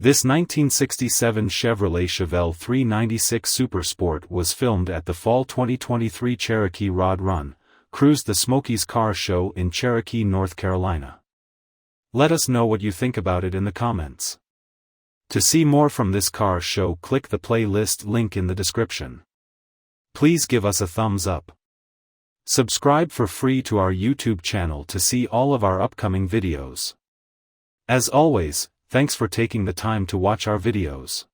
This 1967 Chevrolet Chevelle 396 Super Sport was filmed at the Fall 2023 Cherokee Rod Run, cruised the Smokies Car Show in Cherokee, North Carolina. Let us know what you think about it in the comments. To see more from this car show, click the playlist link in the description. Please give us a thumbs up. Subscribe for free to our YouTube channel to see all of our upcoming videos. As always, thanks for taking the time to watch our videos.